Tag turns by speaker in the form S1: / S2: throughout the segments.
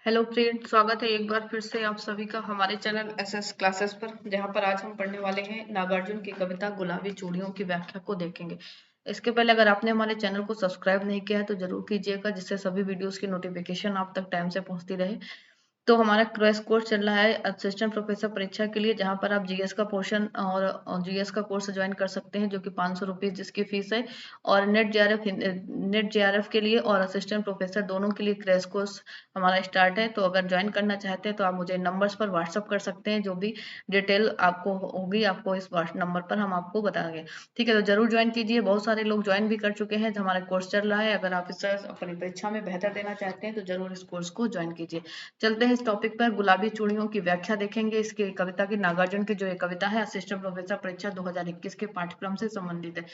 S1: Hello friend, स्वागत है एक बार फिर से आप सभी का हमारे चैनल एसएस क्लासेस पर, जहां पर आज हम पढ़ने वाले हैं नागार्जुन की कविता गुलाबी चूड़ियों की व्याख्या को देखेंगे। इसके पहले अगर आपने हमारे चैनल को सब्सक्राइब नहीं किया है तो जरूर कीजिएगा, जिससे सभी वीडियोस की नोटिफिकेशन आप तक टाइम से पहुंचती रहे। तो हमारा क्रैश कोर्स चल रहा है असिस्टेंट प्रोफेसर परीक्षा के लिए, जहां पर आप जीएस का पोर्शन और जीएस का कोर्स ज्वाइन कर सकते हैं, जो कि 500 रुपीज जिसकी फीस है। और नेट जेआरएफ के लिए और असिस्टेंट प्रोफेसर दोनों के लिए क्रैश कोर्स हमारा स्टार्ट है। तो अगर ज्वाइन करना चाहते हैं तो आप मुझे नंबर्स पर व्हाट्सअप कर सकते हैं, जो भी डिटेल आपको होगी आपको इस नंबर पर हम आपको बताएंगे। ठीक है, तो जरूर ज्वाइन कीजिए। बहुत सारे लोग ज्वाइन भी कर चुके हैं, हमारा कोर्स चल रहा है। अगर आप इस तरह अपनी परीक्षा में बेहतर देना चाहते हैं तो जरूर इस कोर्स को ज्वाइन कीजिए। चलते हैं इस टॉपिक पर, गुलाबी चूड़ियों की व्याख्या देखेंगे। इसकी कविता की नागार्जुन की जो ये कविता है असिस्टेंट प्रोफेसर परीक्षा 2021 के पाठ्यक्रम से संबंधित है।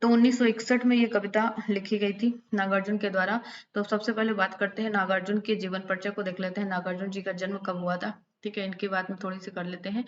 S1: तो 1961 में ये कविता लिखी गई थी नागार्जुन के द्वारा। तो सबसे पहले बात करते हैं नागार्जुन के जीवन परिचय को, देख लेते हैं नागार्जुन जी का जन्म कब हुआ था। ठीक है, इनकी बात में थोड़ी सी कर लेते हैं।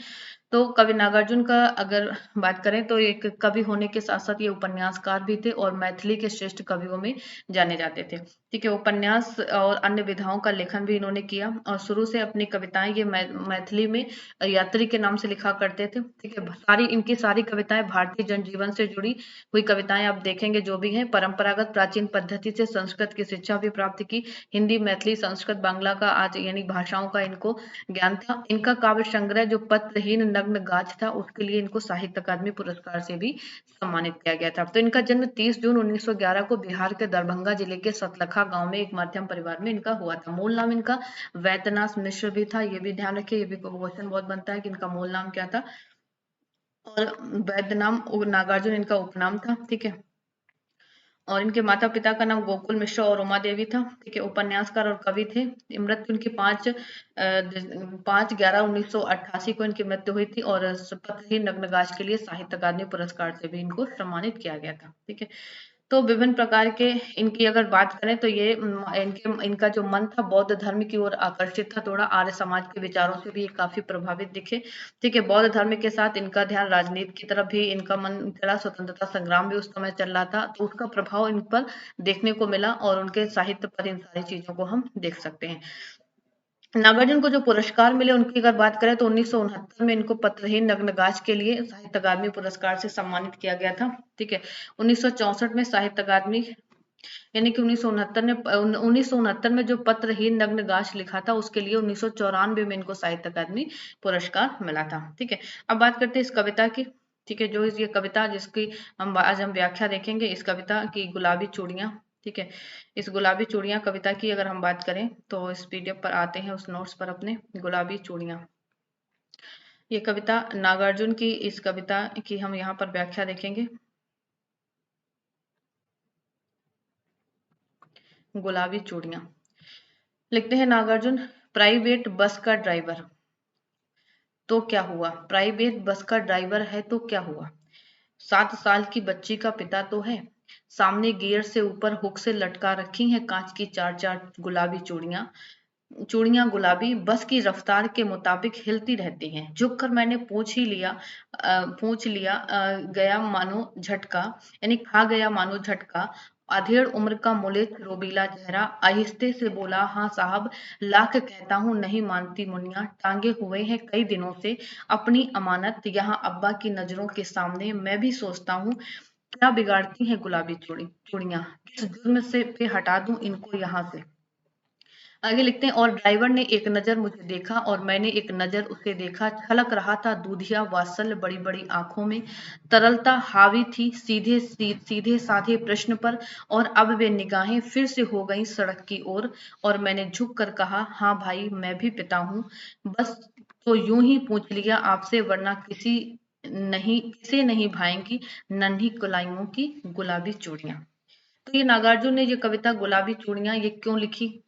S1: तो कवि नागार्जुन का अगर बात करें तो एक कवि होने के साथ साथ ये उपन्यासकार भी थे और मैथिली के श्रेष्ठ कवियों में जाने जाते थे। ठीक है, उपन्यास और अन्य विधाओं का लेखन भी इन्होंने किया और शुरू से अपनी कविताएं ये मैथिली में यात्री के नाम से लिखा करते थे। ठीक है, इनकी सारी कविताएं भारतीय जनजीवन से जुड़ी हुई कविताएं आप देखेंगे जो भी हैं। परंपरागत प्राचीन पद्धति से संस्कृत की शिक्षा भी प्राप्त की। हिंदी, मैथिली, संस्कृत, बांग्ला का आज यानी भाषाओं का इनको ज्ञान था। इनका काव्य संग्रह जो पत्रहीन नग्न गाछ था, उसके लिए इनको साहित्य अकादमी पुरस्कार से भी सम्मानित किया गया था। तो इनका जन्म 30 जून 1911 को बिहार के दरभंगा जिले के सतलखा गांव में एक मध्यम परिवार में इनका हुआ था। मूल नाम इनका वैद्यनाथ मिश्र भी था, ये भी ध्यान रखिए, ये भी क्वेश्चन बहुत बनता है कि इनका मूल नाम क्या था। और वैद्य नाम नागार्जुन इनका उपनाम था। ठीक है, और इनके माता पिता का नाम गोकुल मिश्रा और उमा देवी था। ठीक है, उपन्यासकार और कवि थे। मृत्यु इनकी 5/11/1988 को इनकी मृत्यु हुई थी और पत्रहीन नग्नगाछ के लिए साहित्य अकादमी पुरस्कार से भी इनको सम्मानित किया गया था। ठीक है, तो विभिन्न प्रकार के इनकी अगर बात करें तो ये इनका जो मन था बौद्ध धर्म की ओर आकर्षित था, थोड़ा आर्य समाज के विचारों से भी ये काफी प्रभावित दिखे। ठीक है, बौद्ध धर्म के साथ इनका ध्यान राजनीति की तरफ भी इनका मन चला। स्वतंत्रता संग्राम भी उस समय चल रहा था, तो उसका प्रभाव इन पर देखने को मिला और उनके साहित्य पर इन सारी चीजों को हम देख सकते हैं। नागार्जुन को जो पुरस्कार मिले उनकी अगर बात करें तो 1969 में इनको पत्रहीन नग्नगाछ के लिए साहित्य अकादमी पुरस्कार से सम्मानित किया गया था। ठीक है, 1964 में साहित्य अकादमी यानी कि 1969 में जो पत्रहीन नग्नगाछ लिखा था उसके लिए 1994 में इनको साहित्य अकादमी पुरस्कार मिला था। ठीक है, अब बात करते हैं इस कविता की। ठीक है, जो ये कविता जिसकी आज हम व्याख्या देखेंगे, इस कविता की गुलाबी चूड़ियां। ठीक है, इस गुलाबी चूड़ियां कविता की अगर हम बात करें तो इस पीडीएफ पर आते हैं, उस नोट्स पर अपने, गुलाबी चूड़ियां। ये कविता नागार्जुन की, इस कविता की हम यहाँ पर व्याख्या देखेंगे। गुलाबी चूड़ियां लिखते हैं नागार्जुन, प्राइवेट बस का ड्राइवर तो क्या हुआ, प्राइवेट बस का ड्राइवर है तो क्या हुआ, 7 साल की बच्ची का पिता तो है। सामने गियर से ऊपर हुक से लटका रखी हैं कांच की चार चार गुलाबी चूड़ियां। चूड़ियां गुलाबी बस की रफ्तार के मुताबिक हिलती रहती हैं। झुक कर मैंने पूछ लिया, गया मानो झटका, यानी खा गया मानो झटका। अधेड़ उम्र का मुलेठ रोबीला चेहरा आहिस्ते से बोला, हाँ साहब, लाख कहता हूँ नहीं मानती मुनिया। टांगे हुए हैं कई दिनों से अपनी अमानत यहाँ अब्बा की नजरों के सामने। मैं भी सोचता हूँ क्या बिगाड़ती हैं गुलाबी चूड़ियां, किस जुर्म से पे हटा दूं इनको यहाँ से। आगे लिखते हैं, और ड्राइवर ने एक नजर मुझे देखा और मैंने एक नजर उसे देखा। छलक रहा था दूधिया वात्सल्य बड़ी बड़ी आंखों में। तरलता हावी थी सीधे साधे प्रश्न पर। और अब वे निगाहें फिर से हो गईं सड़क की ओर। और मैंने झुक कर कहा, हाँ भाई मैं भी पिता हूँ। बस तो यूं ही पूछ लिया आपसे, वरना किसे नहीं भाएंगी नन्ही कुलाइयों की गुलाबी चूड़ियां। तो ये नागार्जुन ने ये कविता गुलाबी चूड़ियां ये क्यों लिखी।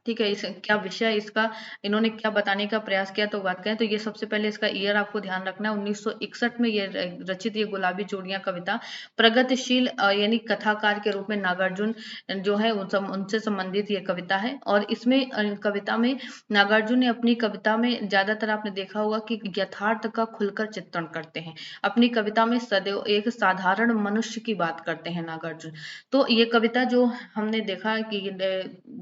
S1: ठीक है, इस क्या विषय है इसका, इन्होंने क्या बताने का प्रयास किया, तो बात करें तो ये सबसे पहले इसका ईयर आपको ध्यान रखना है। 1961 में ये रचित ये गुलाबी चूड़ियां कविता प्रगतिशील यानी कथाकार के रूप में नागार्जुन जो है उनसे संबंधित ये कविता है। और इसमें कविता में नागार्जुन ने अपनी कविता में ज्यादातर आपने देखा होगा कि यथार्थ का खुलकर चित्रण करते हैं। अपनी कविता में सदैव एक साधारण मनुष्य की बात करते हैं नागार्जुन। तो ये कविता जो हमने देखा कि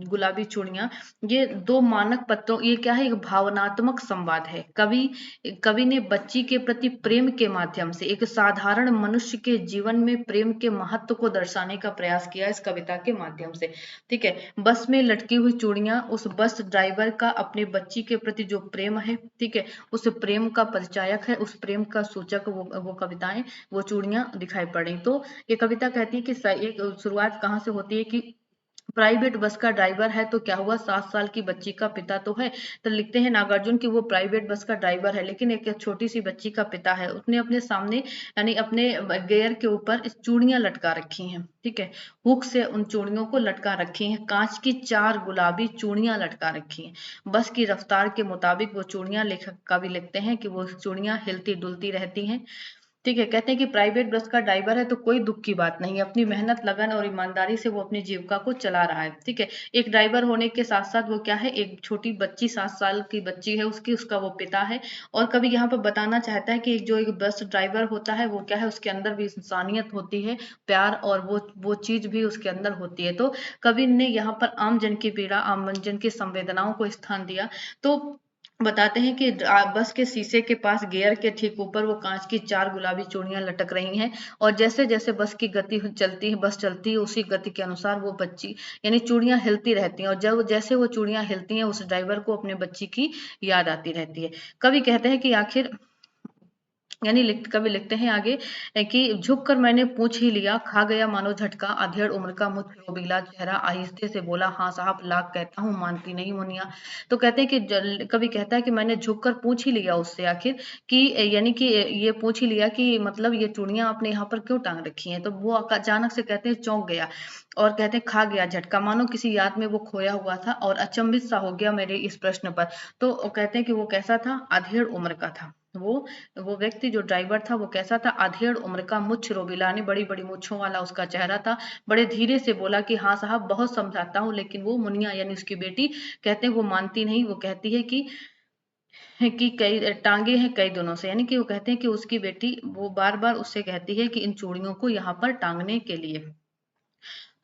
S1: गुलाबी चूड़ियां, ये दो मानक पत्रों, ये क्या है, एक भावनात्मक संवाद है। कवि ने बच्ची के प्रति प्रेम के माध्यम से एक साधारण मनुष्य के जीवन में प्रेम के महत्व को दर्शाने का प्रयास किया इस कविता के माध्यम से। ठीक है, बस में लटकी हुई चूड़ियां उस बस ड्राइवर का अपने बच्ची के प्रति जो प्रेम है, ठीक है, उस प्रेम का परिचायक है, उस प्रेम का सूचक वो कविताएं, वो चूड़ियां दिखाई पड़ रही। तो ये कविता कहती है कि एक शुरुआत कहाँ से होती है कि प्राइवेट बस का ड्राइवर है, तो क्या हुआ, 7 साल की बच्ची का पिता तो है। तो लिखते हैं नागार्जुन कि वो प्राइवेट बस का ड्राइवर है, लेकिन एक छोटी सी बच्ची का पिता है। उसने अपने सामने यानी अपने गेयर के ऊपर चूड़ियां लटका रखी हैं। ठीक है, हुक से उन चूड़ियों को लटका रखी हैं, कांच की 4 गुलाबी चूड़ियां लटका रखी हैं। बस की रफ्तार के मुताबिक वो चूड़ियां, लेखक कवि लिखते हैं कि वो चूड़ियां हिलती डुलती रहती हैं। ठीक है, कहते हैं कि प्राइवेट बस का ड्राइवर है तो कोई दुख की बात नहीं है, अपनी मेहनत लगन और ईमानदारी से वो अपनी जीविका को चला रहा है। ठीक है, एक ड्राइवर होने के साथ साथ वो क्या है, एक छोटी बच्ची, 7 साल की बच्ची है उसकी, उसका वो पिता है। और कभी यहाँ पर बताना चाहता है कि जो एक बस ड्राइवर होता है वो क्या है, उसके अंदर भी इंसानियत होती है, प्यार, और वो चीज भी उसके अंदर होती है। तो कवि ने यहाँ पर आम जन की पीड़ा, आम जन की संवेदनाओं को स्थान दिया। तो बताते हैं कि बस के शीशे के पास गियर के ठीक ऊपर वो कांच की 4 गुलाबी चूड़ियां लटक रही हैं, और जैसे जैसे बस की गति चलती है, बस चलती है, उसी गति के अनुसार वो बच्ची यानी चूड़ियां हिलती रहती हैं, और जब जैसे वो चूड़ियां हिलती हैं उस ड्राइवर को अपने बच्ची की याद आती रहती है। कवि कहते हैं कि आखिर यानी कवि लिखते हैं आगे कि झुक कर मैंने पूछ ही लिया, खा गया मानो झटका, अधेड़ उम्र का मुझ रोबीला चेहरा आहिस्ते से बोला, हाँ साहब लाख कहता हूँ मानती नहीं मुनिया। तो कहते हैं कि कवि कहता है कि मैंने झुक कर पूछ ही लिया उससे आखिर कि यानी कि ये पूछ ही लिया कि मतलब ये चूड़ियां आपने यहाँ पर क्यों टांग रखी हैं। तो वो अचानक से कहते हैं चौंक गया, और कहते हैं खा गया झटका, मानो किसी याद में वो खोया हुआ था और अचंभित सा हो गया मेरे इस प्रश्न पर। तो कहते हैं कि वो कैसा था, अधेड़ उम्र का था वो व्यक्ति जो ड्राइवर था, वो कैसा था, अधेड़ उम्र का, मुछ रोबिलानी, बड़ी बड़ी मूछों वाला उसका चेहरा था। बड़े धीरे से बोला कि हाँ साहब बहुत समझाता हूँ, लेकिन वो मुनिया यानी उसकी बेटी, कहते हैं वो मानती नहीं। वो कहती है कि कई टांगे हैं कई दिनों से, यानी कि वो कहते हैं कि उसकी बेटी वो बार बार उससे कहती है कि इन चूड़ियों को यहाँ पर टांगने के लिए।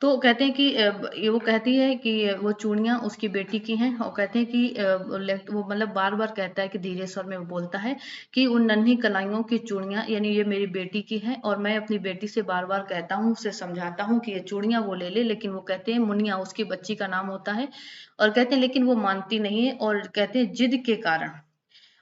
S1: तो कहते हैं कि ये वो कहती है कि वो चूड़ियां उसकी बेटी की हैं, और कहते हैं कि वो मतलब बार बार कहता है कि धीरे स्वर में वो बोलता है कि उन नन्ही कलाइयों की चूड़ियां यानी ये मेरी बेटी की हैं, और मैं अपनी बेटी से बार बार कहता हूँ, उसे समझाता हूँ कि ये चूड़ियां वो ले ले, लेकिन वो कहते हैं, मुनिया उसकी बच्ची का नाम होता है, और कहते हैं लेकिन वो मानती नहीं है, और कहते हैं जिद के कारण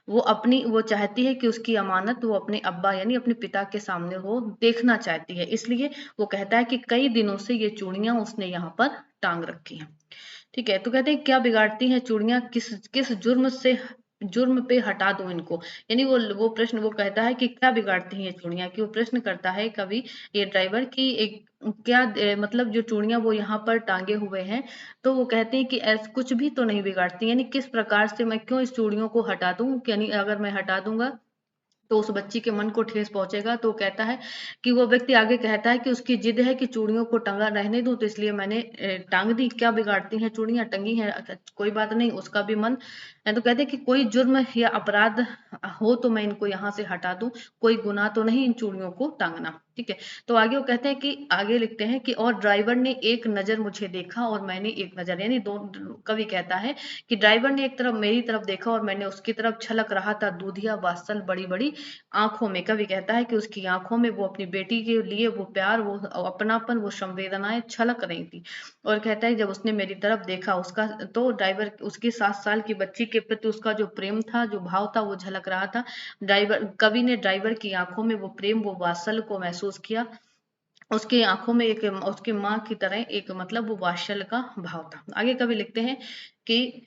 S1: वो चाहती है कि उसकी अमानत वो अपने अब्बा यानी अपने पिता के सामने वो देखना चाहती है, इसलिए वो कहता है कि कई दिनों से ये चूड़ियां उसने यहाँ पर टांग रखी हैं। ठीक है, तो कहते हैं क्या बिगाड़ती हैं चूड़ियां, किस किस जुर्म पे हटा दूं इनको। यानी वो प्रश्न वो कहता है कि क्या बिगाड़ती हैं ये चूड़ियां, कि वो प्रश्न करता है कभी ये ड्राइवर कि एक क्या मतलब जो चूड़ियां वो यहाँ पर टांगे हुए हैं, तो वो कहते हैं कि ऐसा कुछ भी तो नहीं बिगाड़ती, यानी किस प्रकार से मैं क्यों इस चूड़ियों को हटा दूं, यानी अगर मैं हटा दूंगा तो उस बच्ची के मन को ठेस पहुंचेगा। तो कहता है कि वो व्यक्ति आगे कहता है कि उसकी जिद है कि चूड़ियों को टंगा रहने दूं, तो इसलिए मैंने टांग दी, क्या बिगाड़ती हैं चूड़ियां, टंगी हैं, कोई बात नहीं, उसका भी मन है। तो कहते हैं कि कोई जुर्म या अपराध हो तो मैं इनको यहाँ से हटा दूं, कोई गुनाह तो नहीं इन चूड़ियों को टांगना। ठीक है, तो आगे वो कहते हैं कि आगे लिखते हैं कि और ड्राइवर ने एक नजर मुझे देखा और मैंने एक नजर, यानी दो, कवि कहता है कि ड्राइवर ने एक तरफ मेरी तरफ देखा और मैंने उसकी तरफ, छलक रहा था दूधिया वात्सल बड़ी बड़ी आंखों में। कवि कहता है कि उसकी आंखों में वो अपनी बेटी के लिए वो प्यार, वो अपनापन, वो संवेदनाएं छलक रही थी। और कहता है जब उसने मेरी तरफ देखा, उसका तो ड्राइवर उसकी 7 साल की बच्ची के प्रति उसका जो प्रेम था, जो भाव था, वो झलक रहा था। कवि ने ड्राइवर की आंखों में वो प्रेम, वो वात्सल्य को महसूस किया। उसकी आंखों में एक उसकी माँ की तरह एक मतलब वो वात्सल्य का भाव था। आगे कवि लिखते हैं कि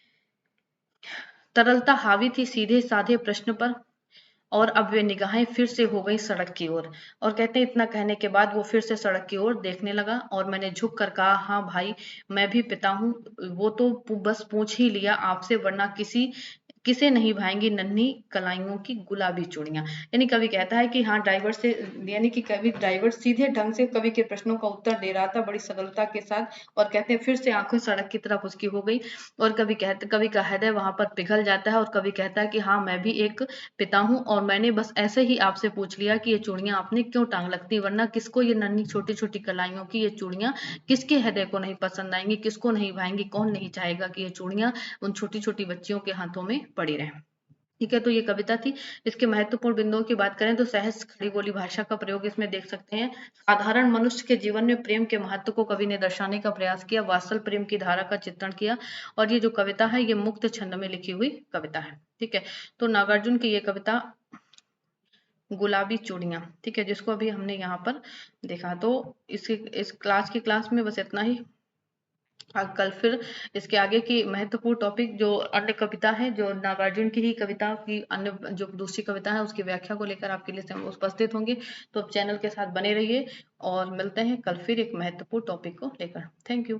S1: तरलता हावी थी सीधे साधे प्रश्न पर, और अब वे निगाहें फिर से हो गई सड़क की ओर। और कहते हैं इतना कहने के बाद वो फिर से सड़क की ओर देखने लगा, और मैंने झुक कर कहा, हाँ भाई मैं भी पिता हूँ, वो तो बस पूछ ही लिया आपसे, वरना किसी किसे नहीं भाएंगी नन्ही कलाइयों की गुलाबी चूड़ियां। यानी कवि कहता है कि हाँ ड्राइवर से, यानी कि कवि ड्राइवर सीधे ढंग से कवि के प्रश्नों का उत्तर दे रहा था बड़ी सरलता के साथ, और कहते हैं फिर से आंखें सड़क की तरफ उसकी हो गई, और कवि का हृदय वहां पर पिघल जाता है, और कवि कहता है कि हाँ मैं भी एक पिता हूँ, और मैंने बस ऐसे ही आपसे पूछ लिया कि ये चूड़ियां आपने क्यों टांग लगती, वरना किसको ये नन्ही छोटी छोटी कलाइयों की ये चूड़ियां, किसके हृदय को नहीं पसंद आएंगी, किसको नहीं भाएंगी, कौन नहीं चाहेगा कि ये चूड़ियां उन छोटी छोटी बच्चियों के हाथों में पड़ी रहे। ठीक है, तो ये कविता थी। इसके महत्वपूर्ण बिंदुओं की बात करें तो सहज खड़ी बोली भाषा का प्रयोग इसमें देख सकते हैं। साधारण मनुष्य के जीवन में प्रेम के महत्व को कवि ने दर्शाने का प्रयास किया, वात्सल प्रेम की धारा का चित्रण किया, और ये जो कविता है ये मुक्त छंद में लिखी हुई कविता है। ठीक है, तो नागार्जुन की ये कविता गुलाबी चूड़ियां, ठीक है, जिसको अभी हमने यहाँ पर देखा। तो इस क्लास में बस इतना ही। कल फिर इसके आगे की महत्वपूर्ण टॉपिक जो अन्य कविता है, जो नागार्जुन की ही कविता की अन्य जो दूसरी कविता है उसकी व्याख्या को लेकर आपके लिए हम उपस्थित होंगे। तो आप चैनल के साथ बने रहिए, और मिलते हैं कल फिर एक महत्वपूर्ण टॉपिक को लेकर। Thank you.